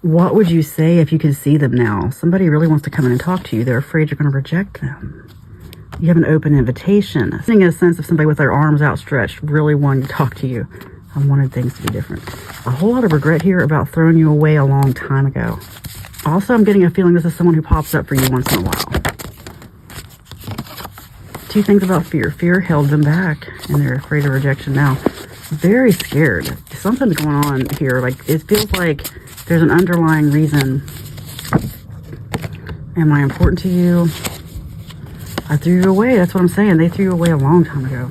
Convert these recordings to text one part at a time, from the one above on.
What would you say if you could see them now? Somebody really wants to come in and talk to you. They're afraid you're going to reject them. You have an open invitation. Getting a sense of somebody with their arms outstretched really wanting to talk to you. I wanted things to be different. A whole lot of regret here about throwing you away a long time ago. Also, I'm getting a feeling this is someone who pops up for you once in a while. Two things about fear. Fear held them back, and they're afraid of rejection now. Very scared. Something's going on here. Like, it feels like there's an underlying reason. Am I important to you? I threw you away. That's what I'm saying. They threw you away a long time ago.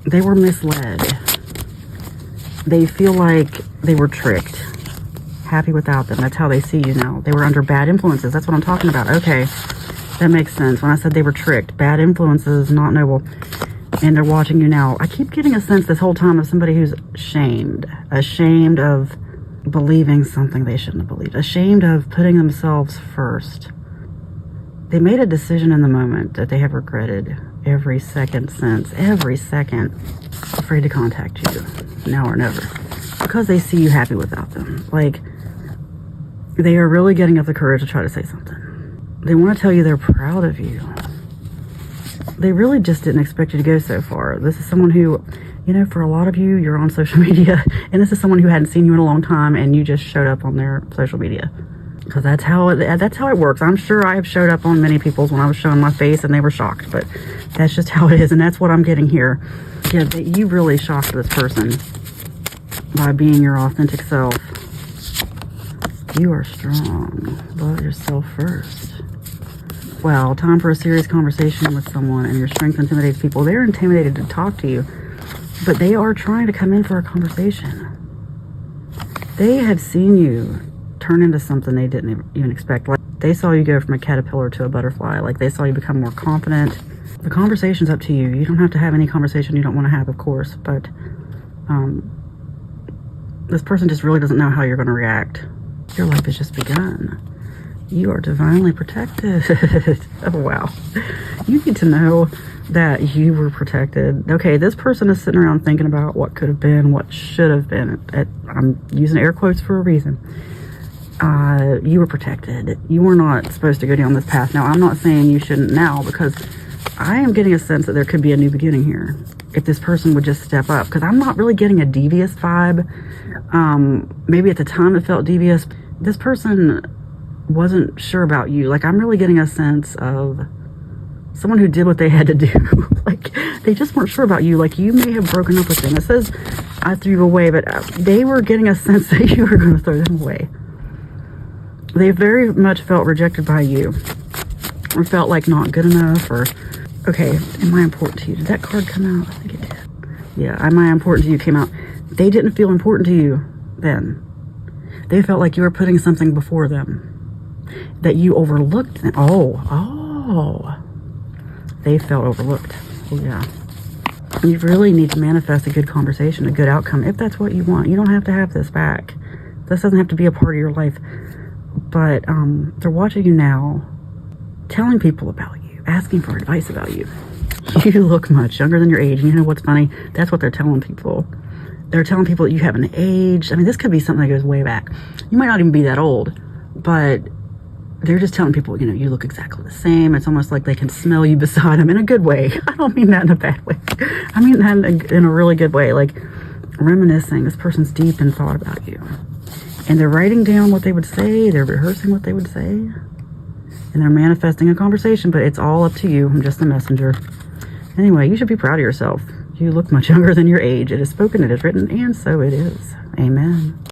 They were misled. They feel like they were tricked. Happy without them. That's how they see you now. They were under bad influences. That's what I'm talking about. Okay. That makes sense. When I said they were tricked. Bad influences, not noble. And they're watching you now. I keep getting a sense this whole time of somebody who's ashamed. Ashamed of believing something they shouldn't have believed. Ashamed of putting themselves first. They made a decision in the moment that they have regretted every second since. Every second. Afraid to contact you. Now or never. Because they see you happy without them. Like, they are really getting up the courage to try to say something. They want to tell you they're proud of you. They really just didn't expect you to go so far. This is someone who, you know, for a lot of you, you're on social media, and this is someone who hadn't seen you in a long time, and you just showed up on their social media. Because that's how it works. I'm sure I have showed up on many people's when I was showing my face, and they were shocked. But that's just how it is, and that's what I'm getting here. Yeah, you really shocked this person by being your authentic self. You are strong. Love yourself first. Well, time for a serious conversation with someone, and your strength intimidates people. They're intimidated to talk to you, but they are trying to come in for a conversation. They have seen you turn into something they didn't even expect. Like, they saw you go from a caterpillar to a butterfly. Like, they saw you become more confident. The conversation's up to you. You don't have to have any conversation you don't want to have, of course, but this person just really doesn't know how you're going to react. Your life has just begun. You are divinely protected. Oh, wow. You need to know that you were protected. Okay, this person is sitting around thinking about what could have been, what should have been. I'm using air quotes for a reason. You were protected. You were not supposed to go down this path. Now, I'm not saying you shouldn't now, because I am getting a sense that there could be a new beginning here. If this person would just step up. Because I'm not really getting a devious vibe. Maybe at the time it felt devious. This person wasn't sure about you. Like, I'm really getting a sense of someone who did what they had to do. Like, they just weren't sure about you. Like, you may have broken up with them. It says I threw you away, but they were getting a sense that you were going to throw them away. They very much felt rejected by you, or felt like not good enough, or, okay, am I important to you? Did that card come out? I think it did. Yeah, am I important to you came out. They didn't feel important to you then. They felt like you were putting something before them, that you overlooked them. Oh, they felt overlooked. Oh, yeah. You really need to manifest a good conversation, a good outcome, if that's what you want. You don't have to have this back. This doesn't have to be a part of your life. But they're watching you now, telling people about you, asking for advice about you. You look much younger than your age. And you know what's funny? That's what they're telling people. They're telling people that you haven't aged. I mean, this could be something that goes way back. You might not even be that old, but they're just telling people, you know, you look exactly the same. It's almost like they can smell you beside them in a good way. I don't mean that in a bad way. I mean that in a really good way. Like, reminiscing. This person's deep in thought about you. And they're writing down what they would say. They're rehearsing what they would say. And they're manifesting a conversation, but it's all up to you. I'm just the messenger. Anyway, you should be proud of yourself. You look much younger than your age. It is spoken, it is written, and so it is. Amen.